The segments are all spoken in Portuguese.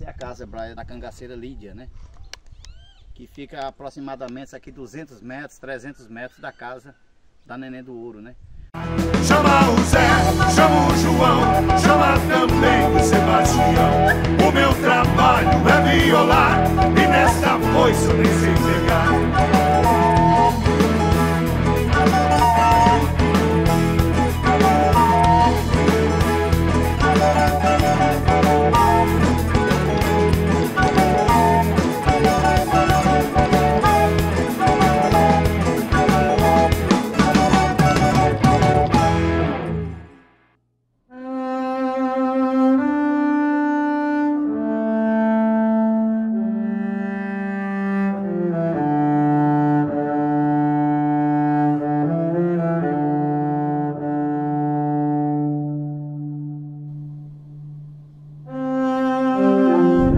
Essa é a casa da cangaceira Lídia, né? Que fica aproximadamente aqui 200 metros, 300 metros da casa da Neném do Ouro, né? Chama o Zé, chama o João, chama também o Sebastião. O meu trabalho é violar e nesta foice eu nem sei pegar.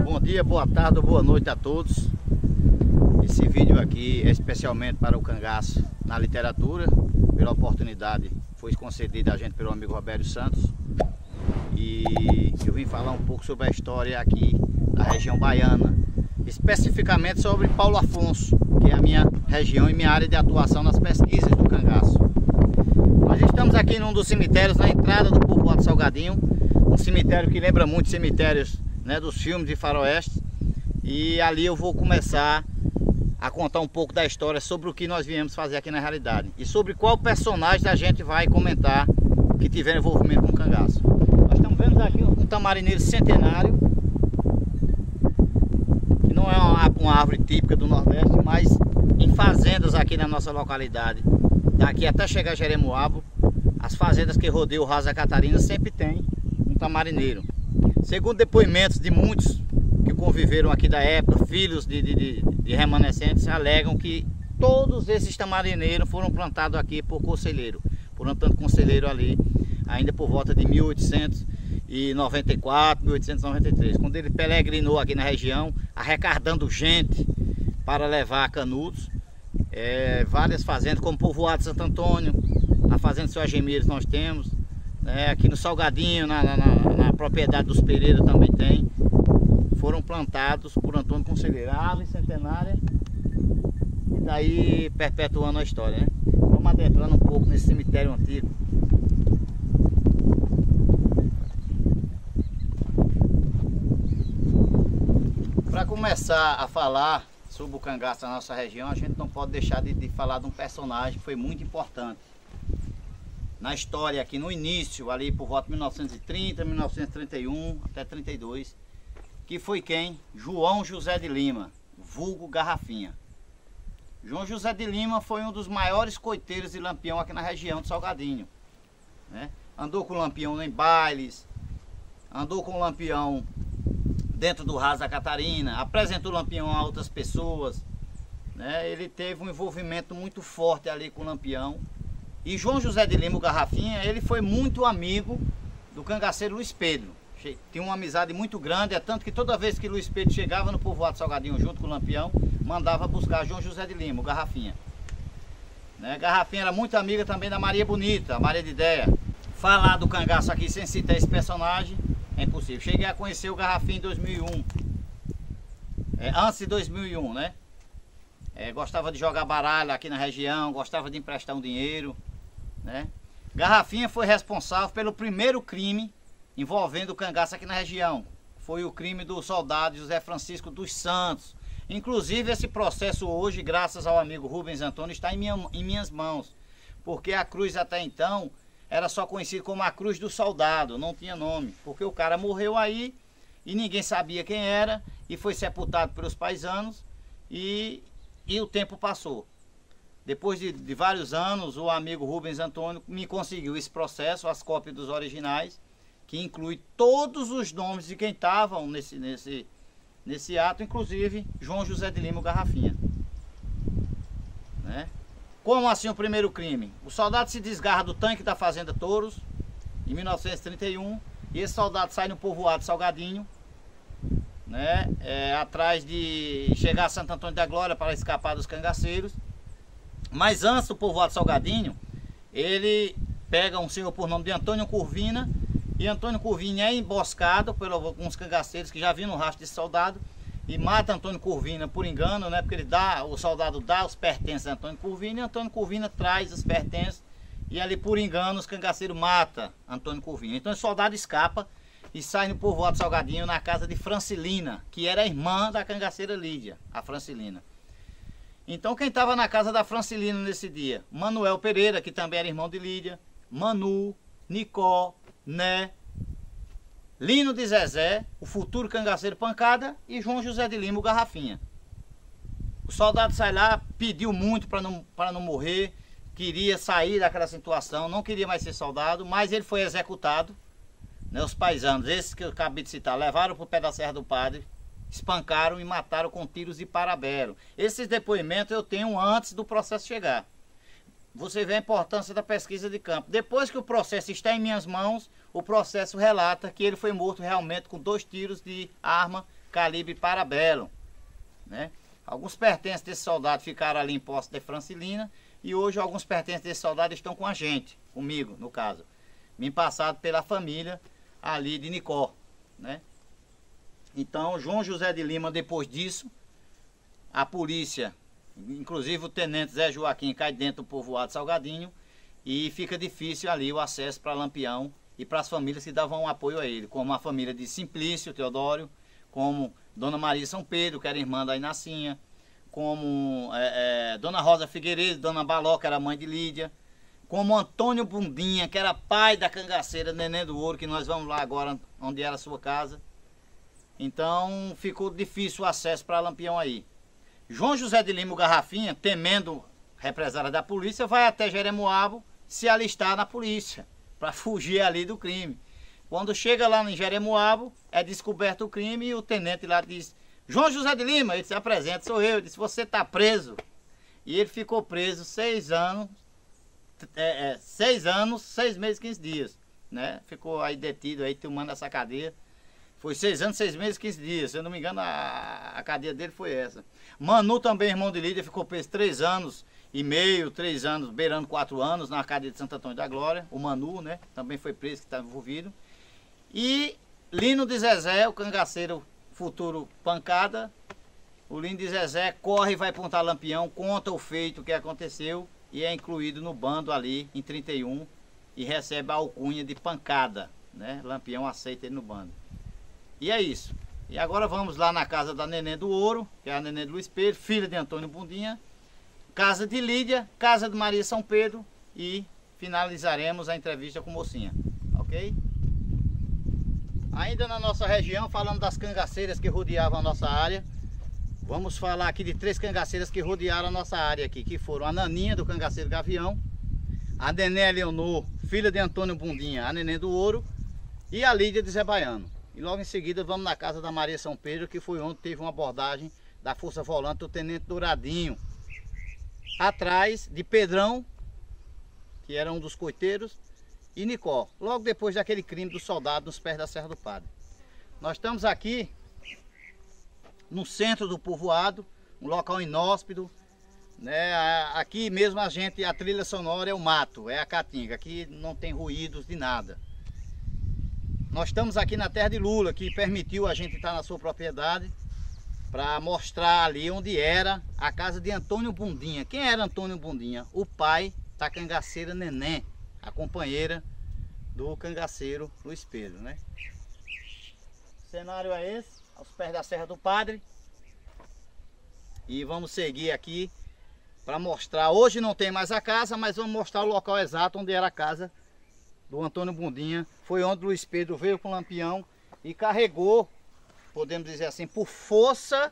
Bom dia, boa tarde ou boa noite a todos. Esse vídeo aqui é especialmente para o cangaço na literatura. Pela oportunidade foi concedida a gente pelo amigo Roberto Santos. E eu vim falar um pouco sobre a história aqui da região baiana, especificamente sobre Paulo Afonso, que é a minha região e minha área de atuação nas pesquisas do cangaço. Nós estamos aqui num dos cemitérios na entrada do povoado Salgadinho, um cemitério que lembra muito cemitérios, né, dos filmes de faroeste, e ali eu vou começar a contar um pouco da história sobre o que nós viemos fazer aqui na realidade e sobre qual personagem a gente vai comentar que tiver envolvimento com o cangaço. Nós estamos vendo aqui um tamarineiro centenário, que não é uma árvore típica do Nordeste, mas em fazendas aqui na nossa localidade, daqui até chegar a Jeremoabo, as fazendas que rodeiam o Raso da Catarina sempre tem um tamarineiro. Segundo depoimentos de muitos que conviveram aqui da época, filhos de remanescentes, alegam que todos esses tamarineiros foram plantados aqui por conselheiro, por Antônio Conselheiro ali, ainda por volta de 1894, 1893, quando ele peregrinou aqui na região, arrecadando gente para levar canudos. Várias fazendas, como Povoado Santo Antônio, na fazenda do Seu Agemires nós temos, aqui no Salgadinho, na propriedade dos Pereira também tem, foram plantados por Antônio Conselheiro, a árvore centenária, e daí perpetuando a história, né? Vamos adentrando um pouco nesse cemitério antigo. Para começar a falar sobre o cangaço da nossa região, a gente não pode deixar de falar de um personagem que foi muito importante na história aqui no início, ali por volta de 1930, 1931 até 32, que foi quem? João José de Lima, vulgo Garrafinha. João José de Lima foi um dos maiores coiteiros de Lampião aqui na região de Salgadinho, né? Andou com o Lampião em bailes, andou com o Lampião dentro do Raso da Catarina, apresentou o Lampião a outras pessoas, né? Ele teve um envolvimento muito forte ali com o Lampião. E João José de Lima, o Garrafinha, ele foi muito amigo do cangaceiro Luiz Pedro. Tinha uma amizade muito grande, é tanto que toda vez que Luiz Pedro chegava no povoado Salgadinho junto com o Lampião, mandava buscar João José de Lima, o Garrafinha. Garrafinha era muito amiga também da Maria Bonita, a Maria de Ideia. Falar do cangaço aqui sem citar esse personagem é impossível. Cheguei a conhecer o Garrafinha em 2001, antes de 2001, né? Gostava de jogar baralho aqui na região, gostava de emprestar um dinheiro, né? Garrafinha foi responsável pelo primeiro crime envolvendo o cangaço aqui na região. Foi o crime do soldado José Francisco dos Santos. Inclusive esse processo hoje, graças ao amigo Rubens Antônio, está em minhas mãos. Porque a cruz até então era só conhecida como a cruz do soldado, não tinha nome. Porque o cara morreu aí e ninguém sabia quem era e foi sepultado pelos paisanos e o tempo passou. Depois de vários anos, o amigo Rubens Antônio me conseguiu esse processo, as cópias dos originais, que inclui todos os nomes de quem estavam nesse ato, inclusive João José de Lima, o Garrafinha. Né? Como assim o primeiro crime? O soldado se desgarra do tanque da Fazenda Touros, em 1931, e esse soldado sai no povoado Salgadinho, né? Atrás de chegar a Santo Antônio da Glória para escapar dos cangaceiros. Mas antes do povoado Salgadinho, ele pega um senhor por nome de Antônio Curvina E Antônio Curvina é emboscado por alguns cangaceiros que já viram no rastro de soldado e mata Antônio Curvina por engano, né? Porque o soldado dá os pertences a Antônio Curvina e Antônio Curvina traz os pertences e ali por engano os cangaceiros matam Antônio Curvina. Então o soldado escapa e sai no povoado Salgadinho na casa de Francilina, que era a irmã da cangaceira Lídia, a Francilina. Então quem estava na casa da Francilina nesse dia? Manuel Pereira, que também era irmão de Lídia, Manu, Nicó, Né, Lino de Zezé, o futuro cangaceiro Pancada e João José de Lima, o Garrafinha. O soldado sai lá, pediu muito para não morrer, queria sair daquela situação, não queria mais ser soldado, mas ele foi executado. Né, os paisanos, esses que eu acabei de citar, levaram para o pé da Serra do Padre, espancaram e mataram com tiros de parabelo. Esses depoimentos eu tenho antes do processo chegar. Você vê a importância da pesquisa de campo. Depois que o processo está em minhas mãos, o processo relata que ele foi morto realmente com 2 tiros de arma calibre parabelo. Né? Alguns pertences desse soldado ficaram ali em posse de Francilina e hoje alguns pertences desse soldado estão com a gente, comigo no caso. Me passado pela família ali de Nicó. Né? Então João José de Lima, depois disso, a polícia... Inclusive o tenente Zé Joaquim cai dentro do povoado Salgadinho e fica difícil ali o acesso para Lampião e para as famílias que davam apoio a ele, como a família de Simplício Teodório, como Dona Maria São Pedro, que era irmã da Inacinha, como Dona Rosa Figueiredo, Dona Baló, que era mãe de Lídia, como Antônio Bundinha, que era pai da cangaceira Neném do Ouro, que nós vamos lá agora onde era a sua casa. Então ficou difícil o acesso para Lampião aí. João José de Lima, o Garrafinha, temendo represália da polícia, vai até Jeremoabo se alistar na polícia, para fugir ali do crime. Quando chega lá em Jeremoabo, é descoberto o crime e o tenente lá diz: João José de Lima, ele se apresenta, sou eu, ele disse: você está preso. E ele ficou preso 6 anos, 6 meses e 15 dias. Né? Ficou aí detido, aí tomando essa cadeia. Foi 6 anos, 6 meses e 15 dias. Se eu não me engano, a cadeia dele foi essa. Manu, também irmão de Lídia, ficou preso 3 anos e meio, 3 anos, beirando 4 anos, na cadeia de Santo Antônio da Glória. O Manu, né? Também foi preso, que estava envolvido. E Lino de Zezé, o cangaceiro futuro Pancada. O Lino de Zezé corre e vai apontar Lampião, conta o feito que aconteceu e é incluído no bando ali em 31 e recebe a alcunha de Pancada. Né? Lampião aceita ele no bando. E é isso. E agora vamos lá na casa da Neném do Ouro, que é a Neném do Luiz Pedro, filha de Antônio Bundinha, casa de Lídia, casa de Maria São Pedro e finalizaremos a entrevista com Mocinha, ok? Ainda na nossa região, falando das cangaceiras que rodeavam a nossa área, vamos falar aqui de 3 cangaceiras que rodearam a nossa área aqui, que foram a Naninha do cangaceiro Gavião, a Neném Leonor, filha de Antônio Bundinha, a Neném do Ouro, e a Lídia de Zé Baiano. E logo em seguida vamos na casa da Maria São Pedro, que foi onde teve uma abordagem da Força Volante do Tenente Douradinho. Atrás de Pedrão, que era um dos coiteiros, e Nicó. Logo depois daquele crime do soldado nos pés da Serra do Padre. Nós estamos aqui no centro do povoado, um local inóspito. Né? Aqui mesmo a trilha sonora é o mato, é a caatinga. Aqui não tem ruídos de nada. Nós estamos aqui na terra de Lula, que permitiu a gente estar na sua propriedade para mostrar ali onde era a casa de Antônio Bundinha. Quem era Antônio Bundinha? O pai da cangaceira Neném, a companheira do cangaceiro Luiz Pedro, né? O cenário é esse, aos pés da Serra do Padre. E vamos seguir aqui para mostrar. Hoje não tem mais a casa, mas vamos mostrar o local exato onde era a casa do Antônio Bundinha. Foi onde Luiz Pedro veio com o Lampião e carregou, podemos dizer assim, por força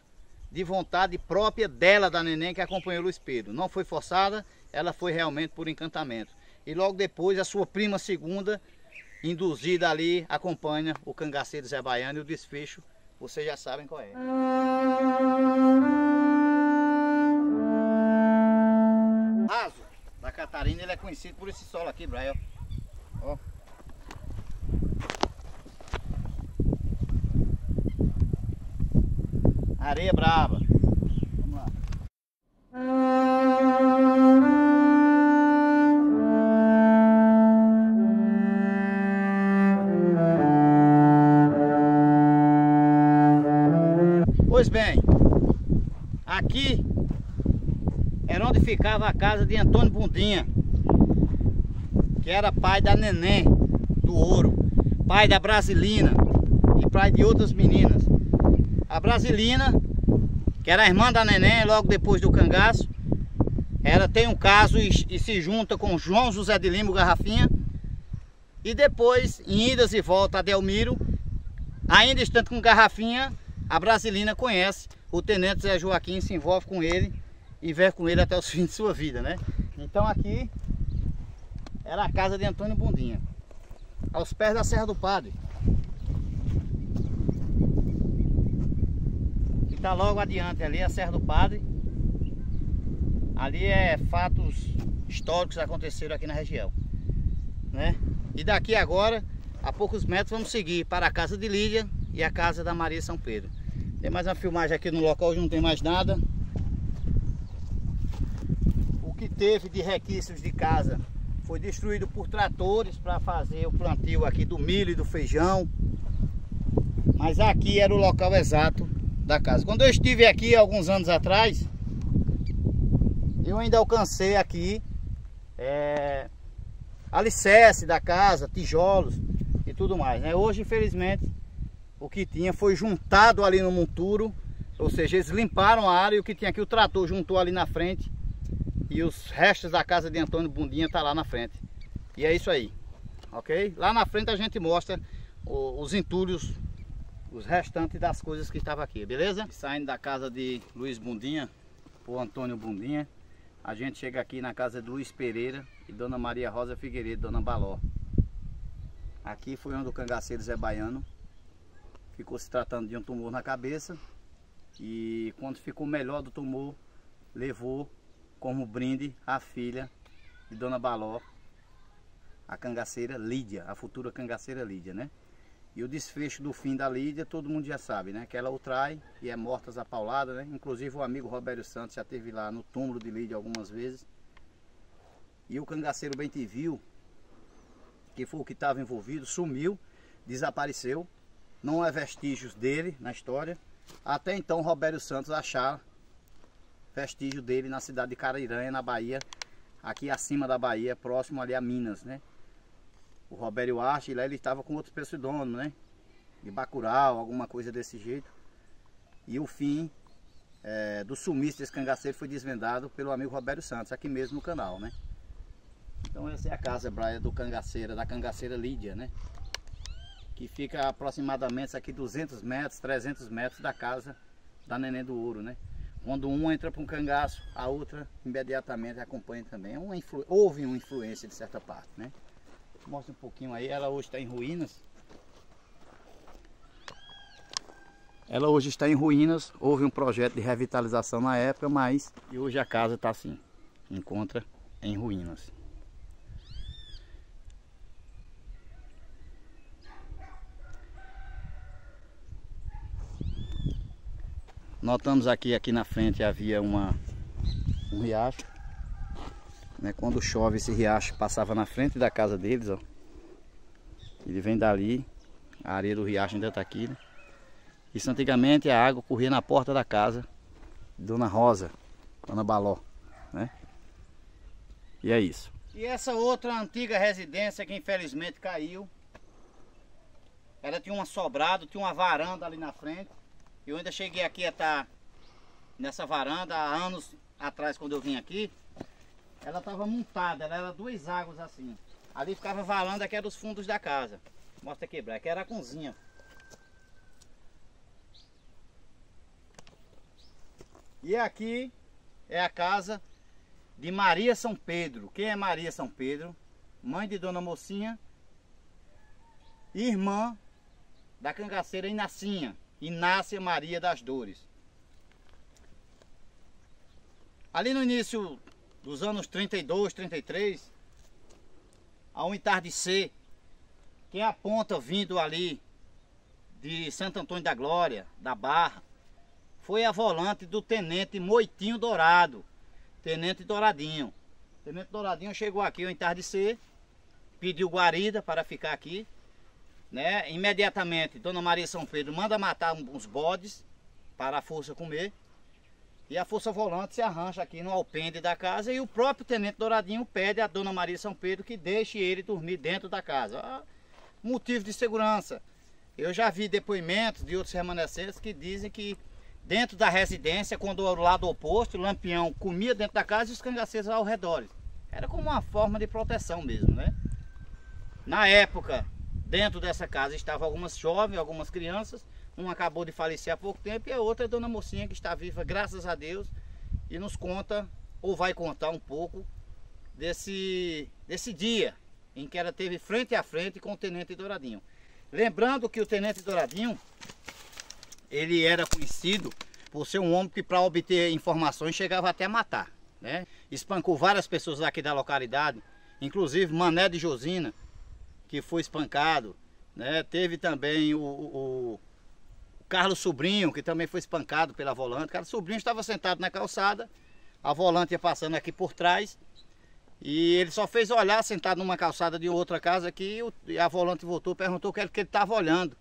de vontade própria dela, da Neném, que acompanhou Luiz Pedro. Não foi forçada, ela foi realmente por encantamento. E logo depois a sua prima segunda, induzida ali, acompanha o cangaceiro Zé Baiano, e o desfecho vocês já sabem qual é. Raso da Catarina, ele é conhecido por esse solo aqui, Braio. Ó. Areia brava. Vamos lá. Pois bem, aqui era onde ficava a casa de Antônio Bundinha, que era pai da Neném do Ouro, pai da Brasilina e pai de outras meninas. A Brasilina, que era a irmã da Neném, logo depois do Cangaço, ela tem um caso e se junta com João José de Lima, o Garrafinha, e depois, em idas e voltas a Delmiro, ainda estando com Garrafinha, a Brasilina conhece o tenente Zé Joaquim, se envolve com ele e vive com ele até os fins de sua vida, né? Então aqui era a casa de Antônio Bundinha, aos pés da Serra do Padre. E tá logo adiante ali a Serra do Padre. Ali é fatos históricos que aconteceram aqui na região, né? E daqui agora, a poucos metros, vamos seguir para a casa de Lídia e a casa da Maria São Pedro. Tem mais uma filmagem aqui no local, hoje não tem mais nada. O que teve de requisitos de casa foi destruído por tratores para fazer o plantio aqui do milho e do feijão. Mas aqui era o local exato da casa. Quando eu estive aqui alguns anos atrás, eu ainda alcancei aqui alicerce da casa, tijolos e tudo mais, né? Hoje, infelizmente, o que tinha foi juntado ali no monturo, ou seja, eles limparam a área e o que tinha aqui, o trator juntou ali na frente e os restos da casa de Antônio Bundinha tá lá na frente. E é isso aí, ok? Lá na frente a gente mostra os entulhos, os restantes das coisas que estavam aqui, beleza? Saindo da casa de Luiz Bundinha, ou Antônio Bundinha, a gente chega aqui na casa de Luiz Pereira e Dona Maria Rosa Figueiredo, Dona Baló. Aqui foi onde o cangaceiro Zé Baiano ficou se tratando de um tumor na cabeça e quando ficou melhor do tumor, levou como brinde a filha de Dona Baló, a cangaceira Lídia, a futura cangaceira Lídia, né? E o desfecho do fim da Lídia, todo mundo já sabe, né? Que ela o trai e é morta a paulada, né? Inclusive o amigo Robério Santos já esteve lá no túmulo de Lídia algumas vezes. E o cangaceiro Bem-te-viu, que foi o que estava envolvido, sumiu, desapareceu. Não há vestígios dele na história. Até então Robério Santos achar vestígio dele na cidade de Cariranha, na Bahia, aqui acima da Bahia, próximo ali a Minas, né? O Robério acha e lá ele estava com outros pseudonos, né? De Bacurau, alguma coisa desse jeito. E o fim do sumiço desse cangaceiro foi desvendado pelo amigo Robério Santos, aqui mesmo no canal, né? Então essa é a casa hebraia do cangaceira, da cangaceira Lídia, né? Que fica aproximadamente aqui 200 metros, 300 metros da casa da Neném do Ouro, né? Quando um entra para um cangaço, a outra imediatamente acompanha também. Houve uma influência de certa parte, né? Mostra um pouquinho aí, ela hoje está em ruínas. Ela hoje está em ruínas, houve um projeto de revitalização na época, mas e hoje a casa está assim, encontra em ruínas. Notamos aqui na frente havia um riacho, né? Quando chove esse riacho passava na frente da casa deles, ó. Ele vem dali, a areia do riacho ainda está aqui, né? Isso antigamente a água corria na porta da casa de Dona Rosa, Dona Baló, né? E é isso. E essa outra antiga residência que infelizmente caiu, ela tinha um sobrado, tinha uma varanda ali na frente. Eu ainda cheguei aqui a estar nessa varanda há anos atrás, quando eu vim aqui. Ela estava montada, ela era duas águas assim. Ali ficava a varanda que era os fundos da casa. Mostra aqui, Braga, que era a cozinha. E aqui é a casa de Maria São Pedro. Quem é Maria São Pedro? Mãe de Dona Mocinha, irmã da cangaceira Inacinha, Inácia Maria das Dores. Ali no início dos anos 32, 33, a um entardecer, quem aponta vindo ali de Santo Antônio da Glória, da Barra, foi a volante do Tenente Moitinho Dourado, Tenente Douradinho. Tenente Douradinho chegou aqui ao entardecer, pediu guarida para ficar aqui, né? Imediatamente Dona Maria São Pedro manda matar uns bodes para a força comer. E a força volante se arranja aqui no alpendre da casa e o próprio Tenente Douradinho pede à Dona Maria São Pedro que deixe ele dormir dentro da casa. Motivo de segurança. Eu já vi depoimentos de outros remanescentes que dizem que dentro da residência, quando o lado oposto, o Lampião comia dentro da casa e os cangaceiros ao redor. Era como uma forma de proteção mesmo, né? Na época, dentro dessa casa estavam algumas jovens, algumas crianças. Uma acabou de falecer há pouco tempo e a outra é a Dona Mocinha, que está viva, graças a Deus, e nos conta, ou vai contar um pouco, desse dia em que ela teve frente a frente com o Tenente Douradinho. Lembrando que o Tenente Douradinho, ele era conhecido por ser um homem que, para obter informações, chegava até a matar, né? Espancou várias pessoas aqui da localidade, inclusive Mané de Josina, que foi espancado, né? Teve também o Carlos Sobrinho, que também foi espancado pela volante. Carlos Sobrinho estava sentado na calçada, a volante ia passando aqui por trás, e ele só fez olhar sentado numa calçada de outra casa aqui, e a volante voltou, perguntou o que ele estava olhando.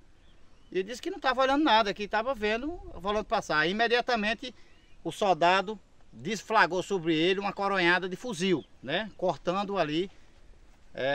E ele disse que não estava olhando nada, que estava vendo a volante passar. Aí, imediatamente o soldado desflagrou sobre ele uma coronhada de fuzil, né? Cortando ali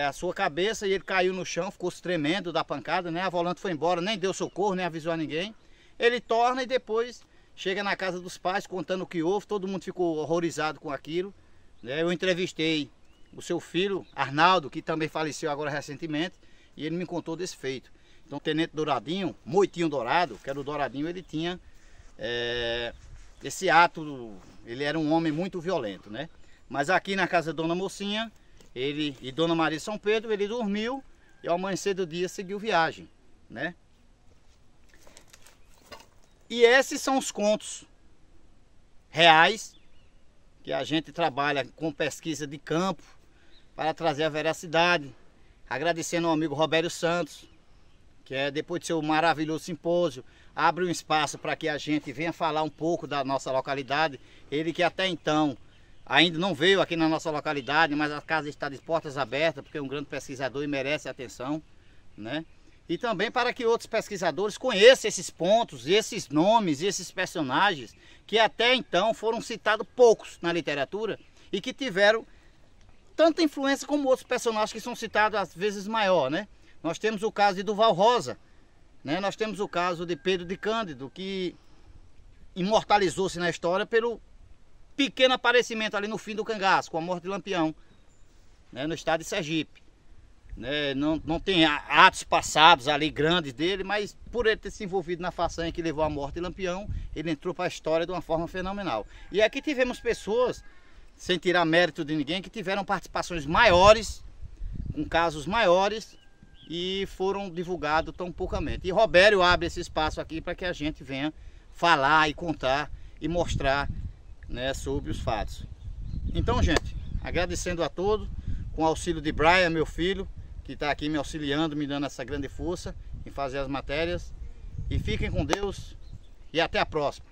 a sua cabeça, e ele caiu no chão, ficou tremendo da pancada, né? A volante foi embora, nem deu socorro, nem avisou a ninguém. Ele torna e depois chega na casa dos pais contando o que houve, todo mundo ficou horrorizado com aquilo, né? Eu entrevistei o seu filho, Arnaldo, que também faleceu agora recentemente, e ele me contou desse feito. Então o Tenente Douradinho, Moitinho Dourado, que era o Douradinho, ele tinha esse ato, ele era um homem muito violento, né? Mas aqui na casa da Dona Mocinha, ele e Dona Maria São Pedro, ele dormiu e ao amanhecer do dia seguiu viagem, né? E esses são os contos reais que a gente trabalha com pesquisa de campo para trazer a veracidade. Agradecendo ao amigo Robério Santos, que depois de seu maravilhoso simpósio, abre um espaço para que a gente venha falar um pouco da nossa localidade. Ele que até então ainda não veio aqui na nossa localidade, mas a casa está de portas abertas, porque é um grande pesquisador e merece atenção, né? E também para que outros pesquisadores conheçam esses pontos, esses nomes, esses personagens que até então foram citados poucos na literatura e que tiveram tanta influência como outros personagens que são citados às vezes maior, né? Nós temos o caso de Duval Rosa, né? Nós temos o caso de Pedro de Cândido, que imortalizou-se na história pelo pequeno aparecimento ali no fim do cangaço, com a morte de Lampião, né? No estado de Sergipe. Não tem atos passados ali grandes dele, mas por ele ter se envolvido na façanha que levou à morte de Lampião, ele entrou para a história de uma forma fenomenal. E aqui tivemos pessoas, sem tirar mérito de ninguém, que tiveram participações maiores, com casos maiores, e foram divulgados tão poucamente. E Robério abre esse espaço aqui para que a gente venha falar e contar e mostrar, né, sobre os fatos. Então, gente, agradecendo a todos, com o auxílio de Brian, meu filho, que está aqui me auxiliando, me dando essa grande força em fazer as matérias. E fiquem com Deus e até a próxima.